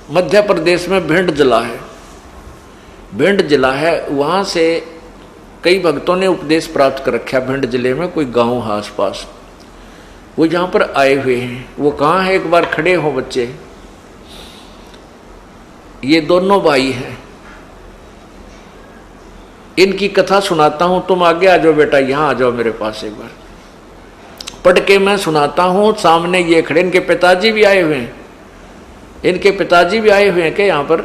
मध्य प्रदेश में भिंड जिला है, भिंड जिला है, वहाँ से कई भक्तों ने उपदेश प्राप्त कर रखा। भिंड जिले में कोई गांव है आसपास, वो यहाँ पर आए हुए हैं। वो कहाँ है, एक बार खड़े हो बच्चे। ये दोनों भाई हैं, इनकी कथा सुनाता हूं। तुम आगे आ जाओ बेटा, यहाँ आ जाओ मेरे पास एक बार, पढ़ के मैं सुनाता हूं। सामने ये खड़े, इनके पिताजी भी आए हुए हैं, इनके पिताजी भी आए हुए हैं क्या यहाँ पर?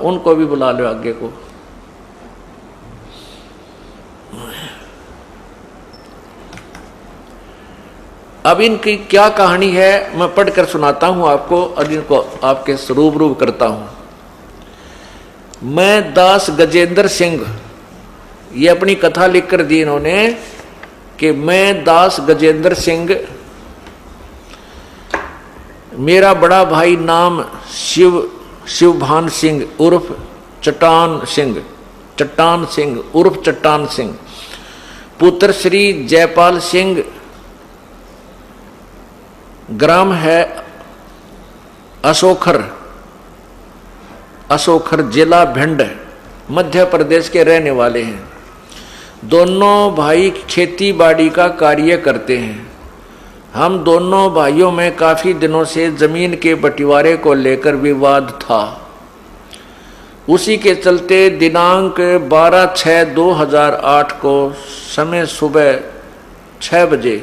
उनको भी बुला लो आगे को। अब इनकी क्या कहानी है मैं पढ़कर सुनाता हूं आपको और इनको आपके रूबरू करता हूं। मैं दास गजेंद्र सिंह, ये अपनी कथा लिखकर दी इन्होंने कि मैं दास गजेंद्र सिंह, मेरा बड़ा भाई नाम शिवभान सिंह उर्फ चट्टान सिंह उर्फ चट्टान सिंह, पुत्र श्री जयपाल सिंह, ग्राम है असोखर जिला भिंड, मध्य प्रदेश के रहने वाले हैं। दोनों भाई खेती बाड़ी का कार्य करते हैं। हम दोनों भाइयों में काफी दिनों से जमीन के बंटवारे को लेकर विवाद था। उसी के चलते दिनांक 12/6/2008 को समय सुबह 6 बजे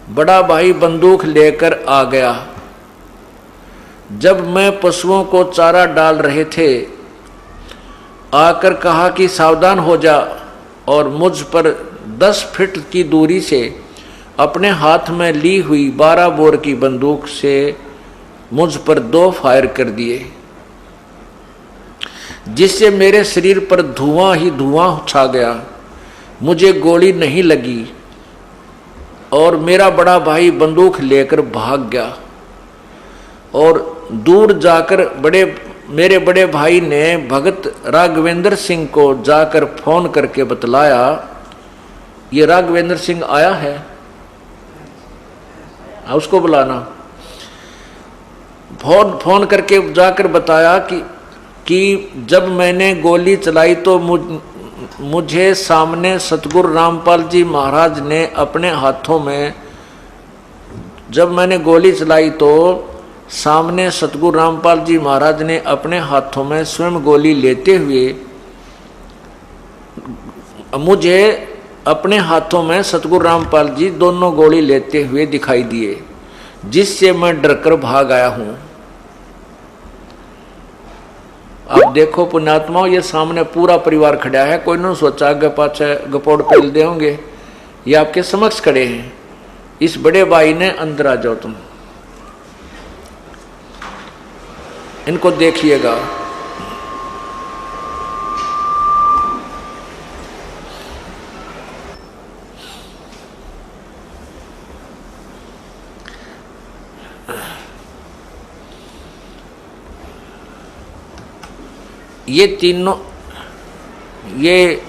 बड़ा भाई बंदूक लेकर आ गया। जब मैं पशुओं को चारा डाल रहे थे, आकर कहा कि सावधान हो जा, और मुझ पर 10 फीट की दूरी से अपने हाथ में ली हुई 12 बोर की बंदूक से मुझ पर 2 फायर कर दिए, जिससे मेरे शरीर पर धुआं ही धुआं छा गया। मुझे गोली नहीं लगी और मेरा बड़ा भाई बंदूक लेकर भाग गया। और दूर जाकर मेरे बड़े भाई ने भगत राघवेंद्र सिंह को जाकर फोन करके बतलाया। ये राघवेंद्र सिंह आया है, उसको बुलाना। फोन करके जाकर बताया कि जब मैंने गोली चलाई तो मुझे सामने सतगुरु रामपाल जी महाराज ने अपने हाथों में, जब मैंने गोली चलाई तो सामने सतगुरु रामपाल जी महाराज ने अपने हाथों में स्वयं गोली लेते हुए, मुझे अपने हाथों में सतगुरु रामपाल जी दोनों गोली लेते हुए दिखाई दिए, जिससे मैं डरकर भाग आया हूं। अब देखो पुण्यात्माओं, ये सामने पूरा परिवार खड़ा है, कोई न सोचा आगे पाछे गपोड़ पेल दे होंगे, ये आपके समक्ष खड़े हैं। इस बड़े भाई ने अंदर आ जाओ, तुम इनको देखिएगा। ये तीनों, ये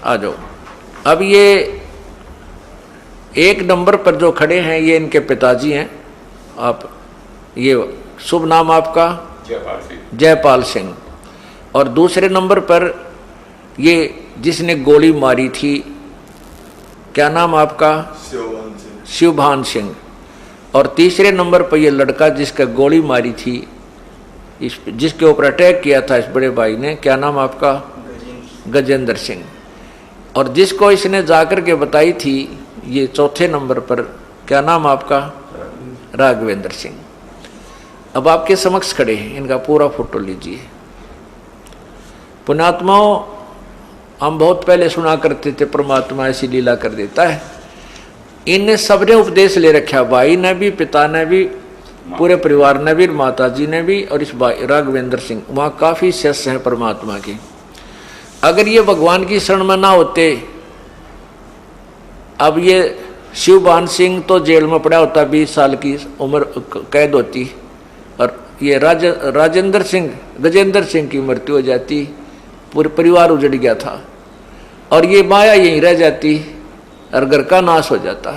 आ जाओ। अब ये एक नंबर पर जो खड़े हैं ये इनके पिताजी हैं। आप, ये शुभ नाम आपका? जयपाल सिंह। और दूसरे नंबर पर ये जिसने गोली मारी थी, क्या नाम आपका? शिवभान सिंह। और तीसरे नंबर पर यह लड़का जिसका गोली मारी थी, जिसके ऊपर अटैक किया था इस बड़े भाई ने, क्या नाम आपका? गजेंद्र सिंह। और जिसको इसने जाकर के बताई थी, ये चौथे नंबर पर, क्या नाम आपका? राघवेंद्र सिंह। अब आपके समक्ष खड़े हैं, इनका पूरा फोटो लीजिए। पुण्यात्माओं, हम बहुत पहले सुना करते थे परमात्मा ऐसी लीला कर देता है। इनने सबने उपदेश ले रखा, भाई ने भी, पिता ने भी, पूरे परिवार ने भी, माता जी ने भी, और इस भाई राघवेंद्र सिंह। वहां काफी शिष्य हैं परमात्मा के। अगर ये भगवान की शरण में ना होते, अब ये शिवभान सिंह तो जेल में पड़ा होता, 20 साल की उम्र कैद होती, और ये गजेंद्र सिंह की मृत्यु हो जाती, पूरे परिवार उजड़ गया था, और ये माया यहीं रह जाती और घर का नाश हो जाता।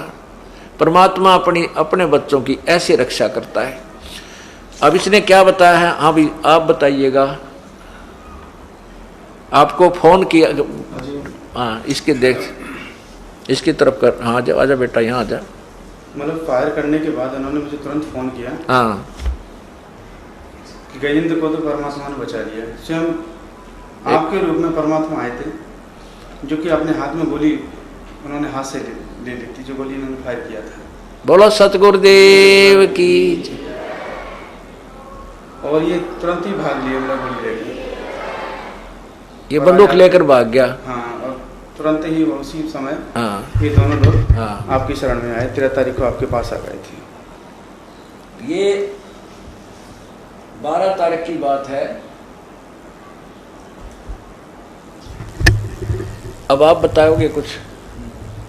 परमात्मा अपने बच्चों की ऐसे रक्षा करता है। अब इसने क्या बताया है, हाँ भी आप बताइएगा। आपको फोन किया, हाँ इसके देख, इसकी तरफ कर, हाँ आजा बेटा यहाँ आजा। मतलब फायर करने के बाद उन्होंने मुझे तुरंत फोन किया, हाँ कि गजेंद्र को तो परमात्मा ने बचा लिया। स्वयं आपके रूप में परमात्मा आए थे, जो कि अपने हाथ में गोली उन्होंने हाथ से ले ली थी, जो गोली उन्होंने फायर किया था। बोलो सतगुरुदेव की। और ये तुरंत ही भाग लिए, मेरा गोली लेके, ये बंदूक लेकर भाग गया। हाँ, और तुरंत ही उसी समय हाँ ये दोनों लोग हाँ आपकी शरण में आए। 13 तारीख को आपके पास आ गए थे। ये 12 तारीख की बात है। अब आप बताओगे कुछ?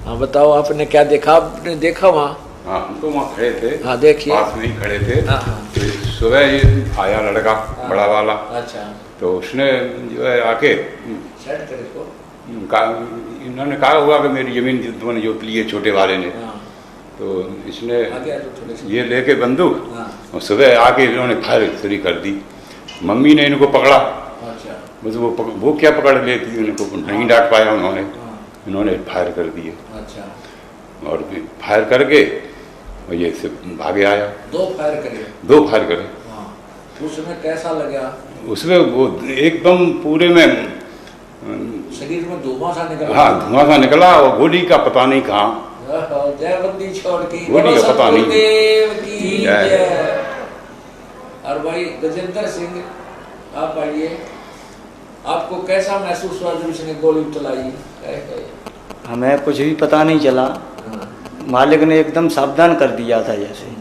हाँ बताओ, आपने क्या देखा? आपने देखा वहाँ? हाँ, हम तो वहाँ खड़े थे। हाँ देखिए, पास में ही खड़े थे। हाँ हाँ तो सुबह ये आया लड़का, हाँ, बड़ा वाला। अच्छा, तो उसने जो है आके सेट कर इसको। इन्होंने कहा होगा कि मेरी जमीन तुमने जोत ली है, छोटे वाले ने। हाँ, तो इसने आगे आ जाओ थोड़े से। ये लेके बंदूक, हाँ, और सुबह आके इन्होंने फायर शुरू कर दी। मम्मी ने इनको पकड़ा, अच्छा, बस वो क्या पकड़ लेती, उनको नहीं डांट पाया उन्होंने। हाँ, इन्होंने फायर कर दिए, अच्छा, और फिर फायर करके और ये से भागे आया। 2 फायर करे। 2 फायर करे। हाँ, उसमें कैसा लगा? उसमें वो एकदम पूरे में शरीर में धुआं सा निकला। हाँ, धुआं सा निकला, और गोली का पता नहीं कहाँ। जय बंदी छोड़ के, गोली का पता नहीं। सतगुरुदेव की जय। और भाई गजेंद्र सिंह, आप आइए, आपको कैसा महसूस हुआ जब इसने गोली चलाई? हमें कुछ भी पता नहीं चला, मालिक ने एकदम सावधान कर दिया था। जैसे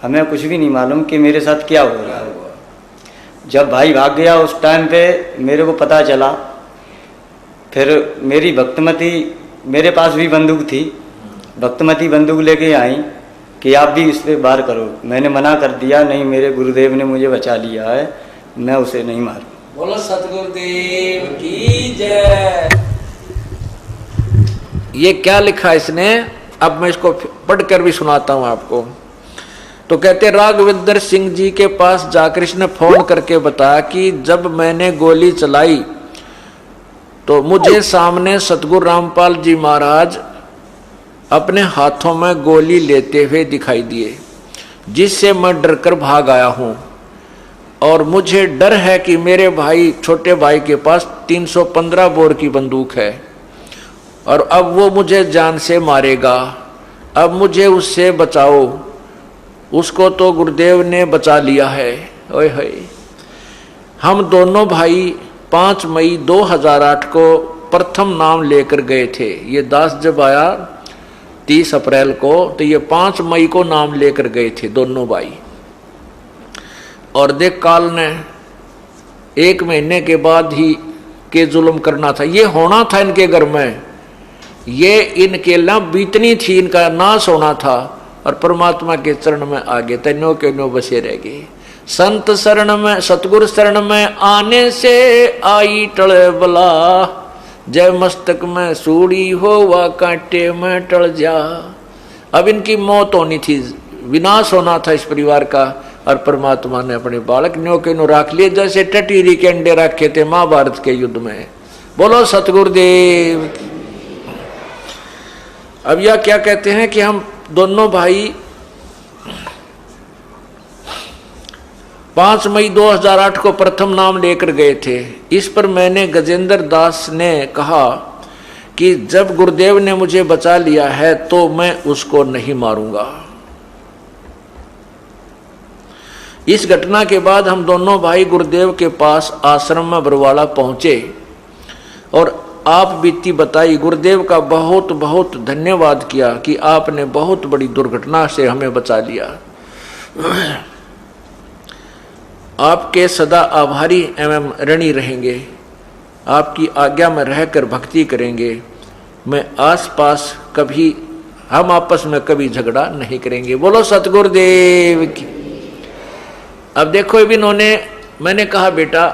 हमें कुछ भी नहीं मालूम कि मेरे साथ क्या हो रहा है। जब भाई भाग गया उस टाइम पे मेरे को पता चला। फिर मेरी भक्तमती, मेरे पास भी बंदूक थी, भक्तमती बंदूक लेके आई कि आप भी इस पर वार करो। मैंने मना कर दिया, नहीं मेरे गुरुदेव ने मुझे बचा लिया है, मैं उसे नहीं मारूं। बोलो सतगुरुदेव की जय। ये क्या लिखा इसने? अब मैं इसको पढ़कर भी सुनाता हूं आपको। तो कहते, राघवेंद्र सिंह जी के पास जाकर इसने फोन करके बताया कि जब मैंने गोली चलाई तो मुझे सामने सतगुरु रामपाल जी महाराज अपने हाथों में गोली लेते हुए दिखाई दिए, जिससे मैं डरकर भाग आया हूं। और मुझे डर है कि मेरे भाई, छोटे भाई के पास 315 बोर की बंदूक है, और अब वो मुझे जान से मारेगा। अब मुझे उससे बचाओ। उसको तो गुरुदेव ने बचा लिया है। ओए होए। हम दोनों भाई 5 मई 2008 को प्रथम नाम लेकर गए थे। ये दास जब आया 30 अप्रैल को, तो ये 5 मई को नाम लेकर गए थे दोनों भाई। और देख, काल ने 1 महीने के बाद ही के जुल्म करना था। ये होना था इनके घर में, ये इनके ला बीतनी थी, इनका नाश होना था। और परमात्मा के चरण में आगे तन्नो के नो बसे रह गए। संत शरण में, सतगुरु शरण में आने से आई टल बला। जय मस्तक में सूड़ी हो वा कांटे में टल जा। अब इनकी मौत होनी थी, विनाश होना था इस परिवार का। और परमात्मा ने अपने बालक न्यो के नो राख लिए, जैसे टटीरी के अंडे रखे थे महाभारत के युद्ध में। बोलो सतगुरुदेव। अब यह क्या कहते हैं कि हम दोनों भाई 5 मई 2008 को प्रथम नाम लेकर गए थे। इस पर मैंने गजेंद्र दास ने कहा कि जब गुरुदेव ने मुझे बचा लिया है तो मैं उसको नहीं मारूंगा। इस घटना के बाद हम दोनों भाई गुरुदेव के पास आश्रम में बरवाड़ा पहुंचे और आप बीती बताई। गुरुदेव का बहुत बहुत धन्यवाद किया कि आपने बहुत बड़ी दुर्घटना से हमें बचा लिया। आपके सदा आभारी एवं ऋणी रहेंगे। आपकी आज्ञा में रहकर भक्ति करेंगे। मैं आसपास कभी, हम आपस में कभी झगड़ा नहीं करेंगे। बोलो सतगुरुदेव की। अब देखो, अभी इन्होंने, मैंने कहा बेटा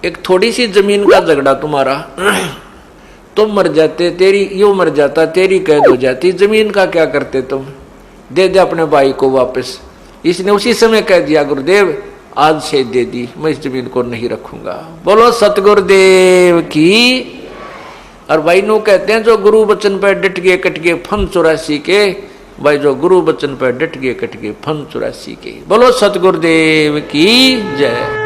एक थोड़ी सी जमीन का झगड़ा तुम्हारा, तुम मर जाते, तेरी यो मर जाता, तेरी कैद हो जाती, जमीन का क्या करते तुम? दे दे अपने भाई को वापस। इसने उसी समय कह दिया गुरुदेव आज से दे दी, मैं इस जमीन को नहीं रखूंगा। बोलो सतगुरुदेव की। और भाई नो कहते हैं जो गुरु वचन पर डट गए कट गए फन 84 के, भाई जो गुरु वचन पर डट गए कट गए फन 84 के। बोलो सतगुरुदेव की जय।